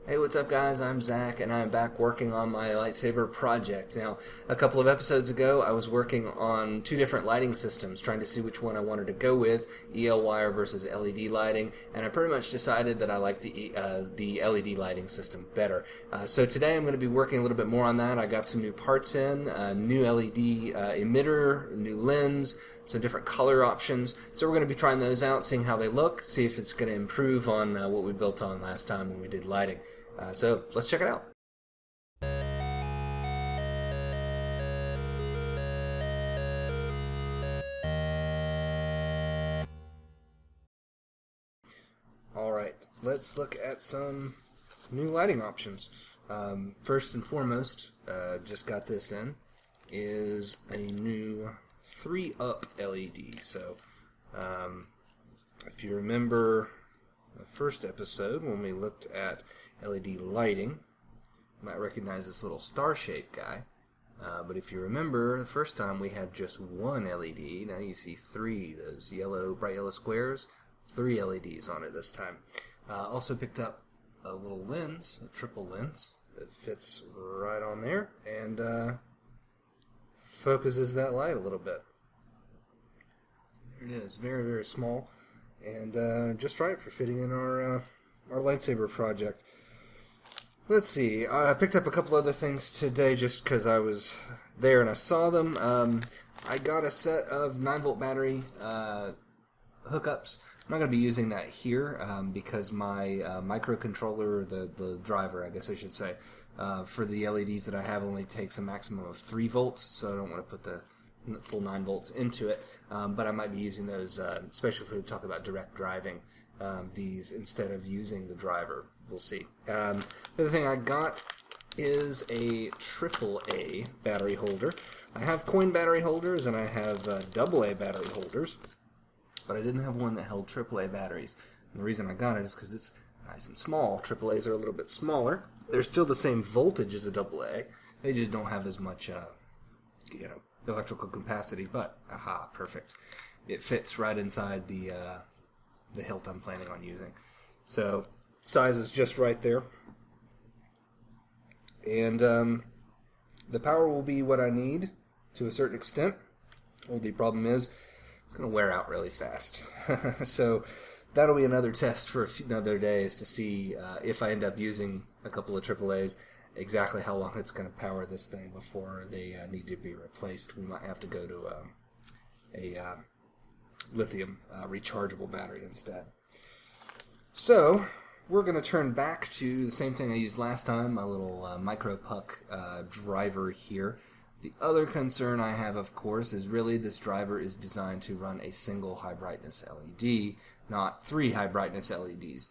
Hey, what's up guys? I'm Zach and I'm back working on my lightsaber project. Now, a couple of episodes ago I was working on two different lighting systems, trying to see which one I wanted to go with, EL wire versus LED lighting, and I pretty much decided that I like the LED lighting system better. So today I'm going to be working a little bit more on that. I got some new parts in, a new LED emitter, new lens, some different color options. So we're going to be trying those out, seeing how they look, see if it's going to improve on what we built on last time when we did lighting. So let's check it out. Alright, let's look at some new lighting options. First and foremost, just got this in, is a new 3-up LED. So if you remember the first episode when we looked at LED lighting, you might recognize this little star-shaped guy. But if you remember, the first time we had just one LED. Now you see three, those yellow, bright yellow squares, 3 LEDs on it this time. Also picked up a little lens, a triple lens, that fits right on there and focuses that light a little bit. There it is, very, very small, and just right for fitting in our lightsaber project. Let's see, I picked up a couple other things today just because I was there and I saw them. I got a set of 9-volt battery hookups. I'm not going to be using that here because my microcontroller, the driver, I guess I should say, for the LEDs that I have only takes a maximum of 3 volts, so I don't want to put the full 9 volts into it. But I might be using those, especially if we talk about direct driving, these instead of using the driver. We'll see. The other thing I got is a AAA battery holder. I have coin battery holders and I have AA battery holders, but I didn't have one that held AAA batteries. And the reason I got it is because it's nice and small. AAAs are a little bit smaller. They're still the same voltage as a AA. They just don't have as much, electrical capacity. But aha, perfect. It fits right inside the hilt I'm planning on using. So size is just right there, and the power will be what I need to a certain extent. Well, the problem is it's going to wear out really fast. So that'll be another test for another day, is to see if I end up using a couple of AAAs, exactly how long it's going to power this thing before they need to be replaced. We might have to go to a lithium rechargeable battery instead. So we're going to turn back to the same thing I used last time, my little micro puck driver here. The other concern I have, of course, is really this driver is designed to run a single high brightness LED, not 3 high brightness LEDs.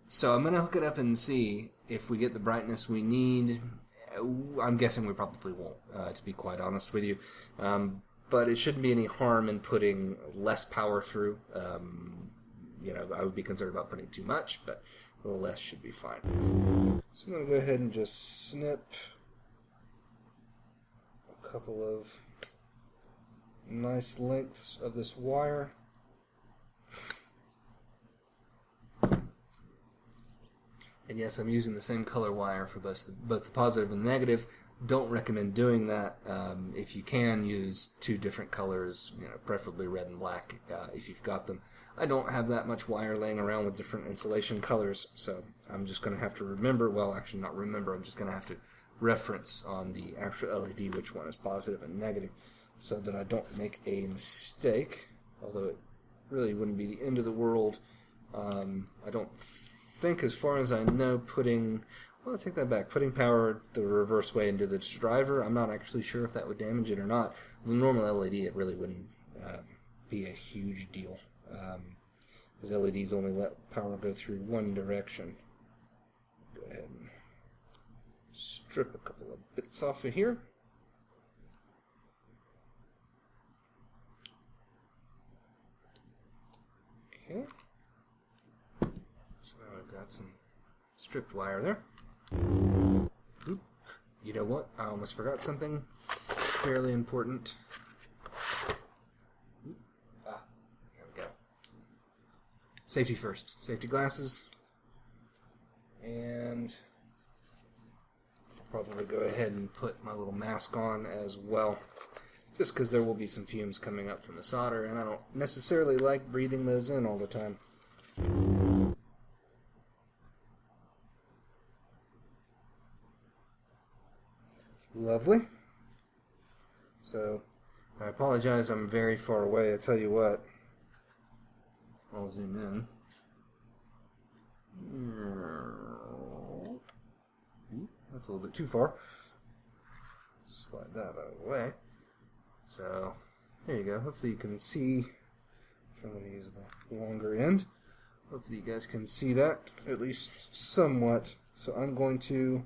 So I'm going to hook it up and see if we get the brightness we need. I'm guessing we probably won't, to be quite honest with you. But it shouldn't be any harm in putting less power through. I would be concerned about putting too much, but a little less should be fine. So I'm going to go ahead and just snip a couple of nice lengths of this wire. And yes, I'm using the same color wire for both the positive and the negative. Don't recommend doing that. If you can, use 2 different colors, preferably red and black if you've got them. I don't have that much wire laying around with different insulation colors, so I'm just going to have to remember, well, actually not remember, I'm just going to have to reference on the actual LED which one is positive and negative, so that I don't make a mistake, although it really wouldn't be the end of the world. I don't think, as far as I know, well, I take that back. Putting power the reverse way into the driver, I'm not actually sure if that would damage it or not. With a normal LED, it really wouldn't be a huge deal, because LEDs only let power go through one direction. Go ahead and strip a couple of bits off of here. Okay. So now I've got some stripped wire there. Oop. You know what? I almost forgot something fairly important. Oop. Here we go. Safety first. Safety glasses. And probably go ahead and put my little mask on as well, just because there will be some fumes coming up from the solder, and I don't necessarily like breathing those in all the time. Lovely. So, I apologize, I'm very far away. I tell you what, I'll zoom in. That's a little bit too far. Slide that out of the way. So, there you go. Hopefully you can see. I'm going to use the longer end. Hopefully you guys can see that, at least somewhat. So I'm going to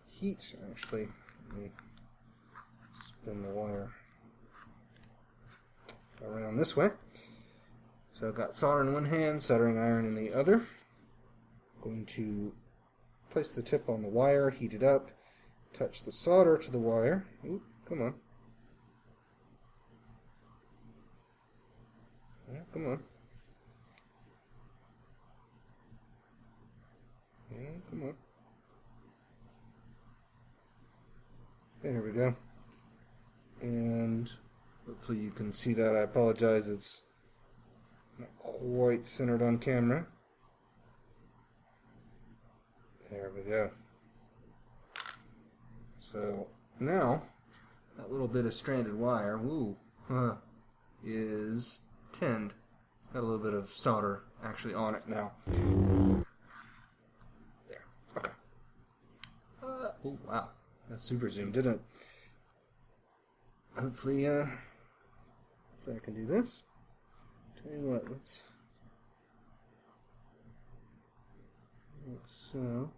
heat, actually, let me spin the wire around this way. So I've got solder in one hand, soldering iron in the other. Going to place the tip on the wire, heat it up, touch the solder to the wire. Ooh, come on. Yeah, come on. Yeah, come on. There we go. And hopefully you can see that. I apologize, it's not quite centered on camera. There we go. So now that little bit of stranded wire, is tinned. It's got a little bit of solder actually on it now. There. Okay. Oh wow, that's super zoomed, didn't it? Hopefully, I can do this. Tell you what, let's like so.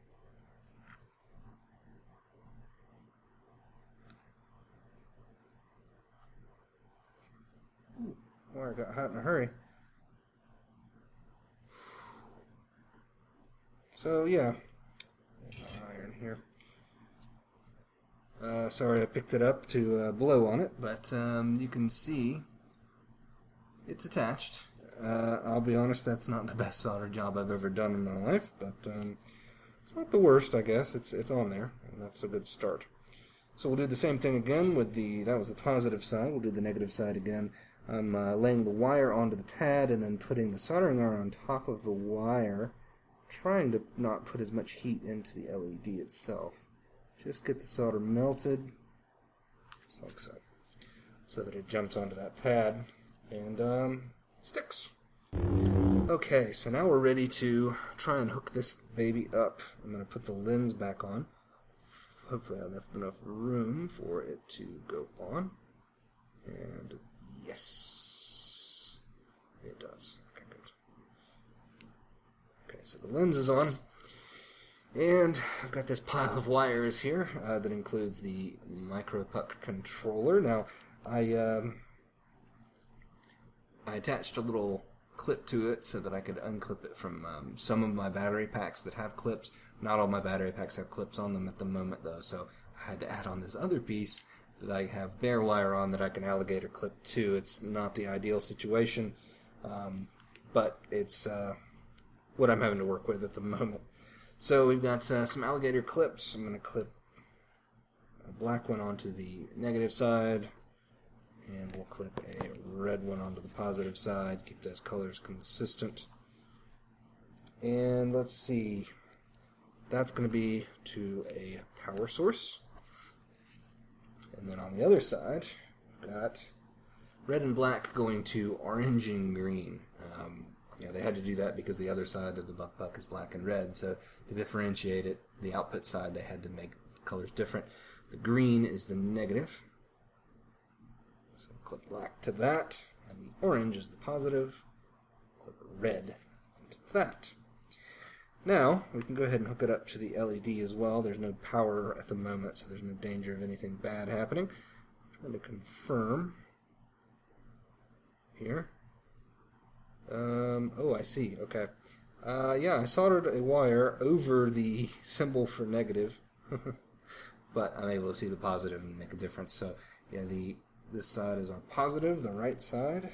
Ooh, wire got hot in a hurry. So yeah, iron here. Sorry, I picked it up to blow on it, but you can see it's attached. I'll be honest, that's not the best solder job I've ever done in my life, but it's not the worst, I guess. It's on there, and that's a good start. So we'll do the same thing again with that was the positive side. We'll do the negative side again. I'm laying the wire onto the pad and then putting the soldering iron on top of the wire, trying to not put as much heat into the LED itself. Just get the solder melted, just like so, so that it jumps onto that pad and sticks. Okay, so now we're ready to try and hook this baby up. I'm going to put the lens back on. Hopefully I left enough room for it to go on. And yes, it does. Okay, good. Okay, so the lens is on. And I've got this pile of wires here that includes the micro-puck controller. Now, I attached a little clip to it so that I could unclip it from some of my battery packs that have clips. Not all my battery packs have clips on them at the moment, though, so I had to add on this other piece that I have bare wire on that I can alligator clip to. It's not the ideal situation, but it's what I'm having to work with at the moment. So we've got some alligator clips. I'm going to clip a black one onto the negative side, and we'll clip a red one onto the positive side. Keep those colors consistent. And let's see. That's going to be to a power source. And then on the other side, we've got red and black going to orange and green. Yeah, they had to do that because the other side of the buck is black and red. So to differentiate it, the output side, they had to make the colors different. The green is the negative. So clip black to that. And the orange is the positive. Clip red to that. Now, we can go ahead and hook it up to the LED as well. There's no power at the moment, so there's no danger of anything bad happening. I'm trying to confirm here. Oh, I see. Okay. Yeah, I soldered a wire over the symbol for negative, but I'm able to see the positive and make a difference. So, yeah, this side is our positive, the right side,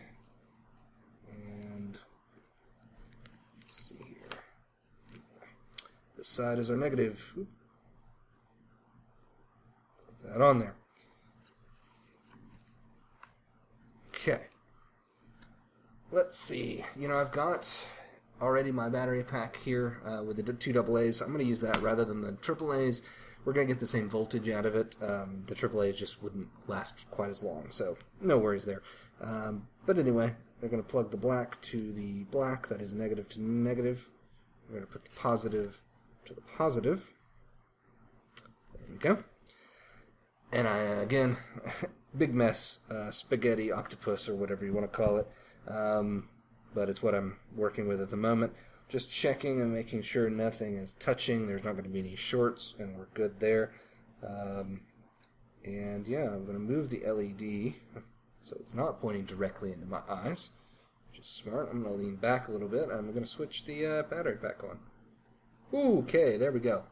and let's see here. This side is our negative. that on there. Okay. Let's see. You know, I've got already my battery pack here with the 2 AA's. I'm going to use that rather than the AA's. We're going to get the same voltage out of it. The AAA just wouldn't last quite as long, so no worries there. But anyway, we're going to plug the black to the black. That is negative to negative. We're going to put the positive to the positive. There we go. And again, big mess, spaghetti octopus or whatever you want to call it. But it's what I'm working with at the moment. Just checking and making sure nothing is touching. There's not going to be any shorts, and we're good there. And yeah, I'm going to move the LED so it's not pointing directly into my eyes, which is smart. I'm going to lean back a little bit. I'm going to switch the battery back on. Okay, there we go.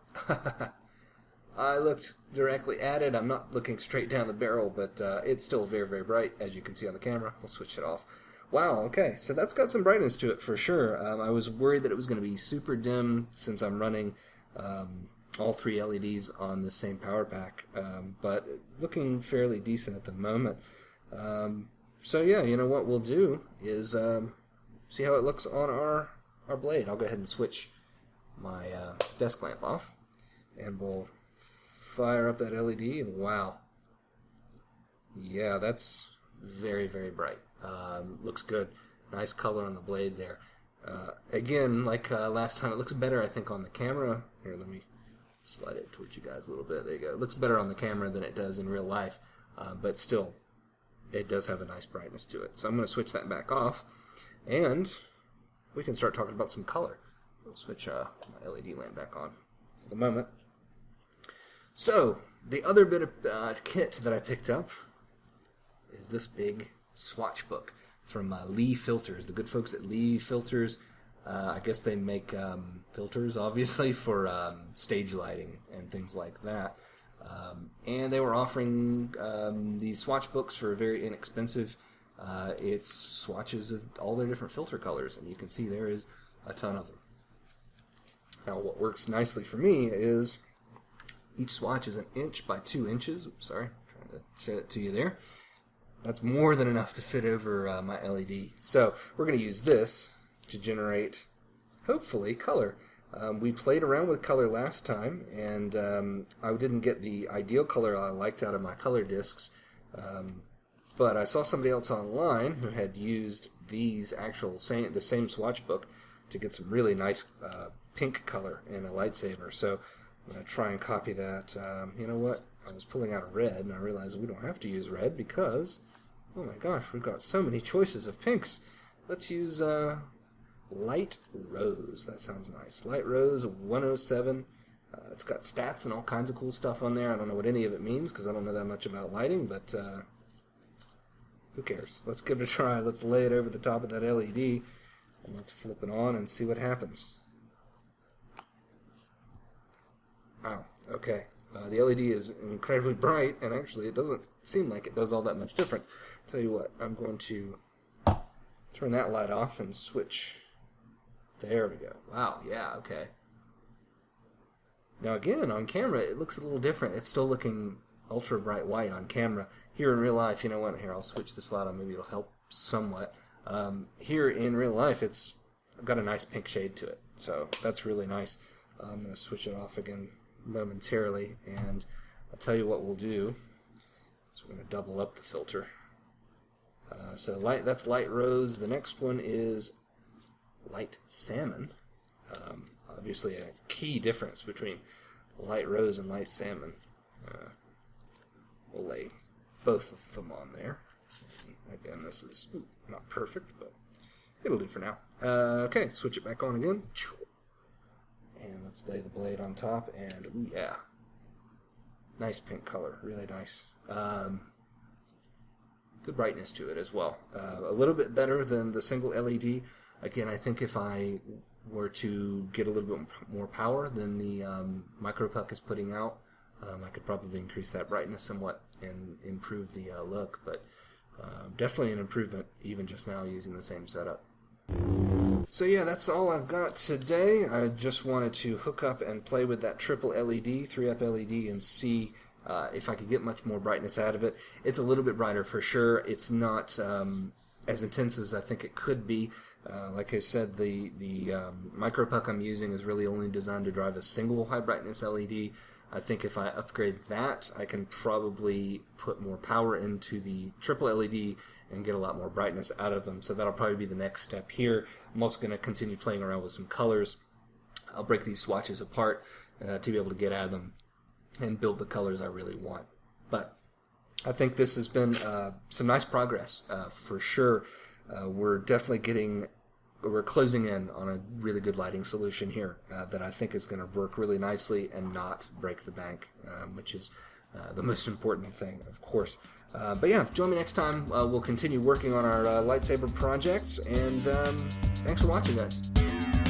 I looked directly at it. I'm not looking straight down the barrel, but it's still very, very bright, as you can see on the camera. We'll switch it off. Wow, okay, so that's got some brightness to it for sure. I was worried that it was going to be super dim since I'm running all 3 LEDs on the same power pack, but looking fairly decent at the moment. So yeah, you know what we'll do is see how it looks on our blade. I'll go ahead and switch my desk lamp off, and we'll fire up that LED, and wow. Yeah, that's very, very bright. Looks good. Nice color on the blade there. Again, like last time, it looks better, I think, on the camera. Here, let me slide it towards you guys a little bit. There you go. It looks better on the camera than it does in real life, but still, it does have a nice brightness to it. So I'm going to switch that back off, and we can start talking about some color. I'll switch my LED lamp back on for the moment. So, the other bit of kit that I picked up is this big swatch book from Lee Filters. The good folks at Lee Filters, I guess they make filters, obviously, for stage lighting and things like that. And they were offering these swatch books for very inexpensive. It's swatches of all their different filter colors, and you can see there is a ton of them. Now, what works nicely for me is each swatch is 1 inch by 2 inches. Oops, sorry, trying to show it to you there. That's more than enough to fit over my LED. So we're going to use this to generate, hopefully, color. We played around with color last time, and I didn't get the ideal color I liked out of my color discs. But I saw somebody else online who had used these the same swatch book to get some really nice pink color in a lightsaber. So I'm going to try and copy that. You know what? I was pulling out a red, and I realized we don't have to use red because, oh my gosh, we've got so many choices of pinks. Let's use Light Rose. That sounds nice. Light Rose 107. It's got stats and all kinds of cool stuff on there. I don't know what any of it means because I don't know that much about lighting, but who cares? Let's give it a try. Let's lay it over the top of that LED, and let's flip it on and see what happens. Wow, okay. The LED is incredibly bright, and actually it doesn't seem like it does all that much difference. Tell you what, I'm going to turn that light off and switch. There we go. Wow, yeah, okay. Now again, on camera, it looks a little different. It's still looking ultra bright white on camera. Here in real life, you know what? Here, I'll switch this light on. Maybe it'll help somewhat. Here in real life, it's got a nice pink shade to it, so that's really nice. I'm going to switch it off again momentarily, and I'll tell you what we'll do. So we're going to double up the filter. So that's Light Rose. The next one is Light Salmon. Obviously a key difference between Light Rose and Light Salmon. We'll lay both of them on there. Again, this is not perfect, but it'll do for now. Okay, switch it back on again. And let's lay the blade on top, and ooh, yeah. Nice pink color, really nice. Good brightness to it as well. A little bit better than the single LED. Again, I think if I were to get a little bit more power than the MicroPuck is putting out, I could probably increase that brightness somewhat and improve the look, but definitely an improvement even just now using the same setup. So yeah, that's all I've got today. I just wanted to hook up and play with that triple LED, 3-up LED, and see if I could get much more brightness out of it. It's a little bit brighter for sure. It's not as intense as I think it could be. Like I said, the micro puck I'm using is really only designed to drive a single high brightness LED. I think if I upgrade that, I can probably put more power into the triple LED and get a lot more brightness out of them. So that'll probably be the next step here. I'm also going to continue playing around with some colors. I'll break these swatches apart to be able to get at them and build the colors I really want. But I think this has been some nice progress for sure. We're closing in on a really good lighting solution here that I think is going to work really nicely and not break the bank, which is the most important thing, of course. But yeah, join me next time. We'll continue working on our lightsaber project, and thanks for watching, guys.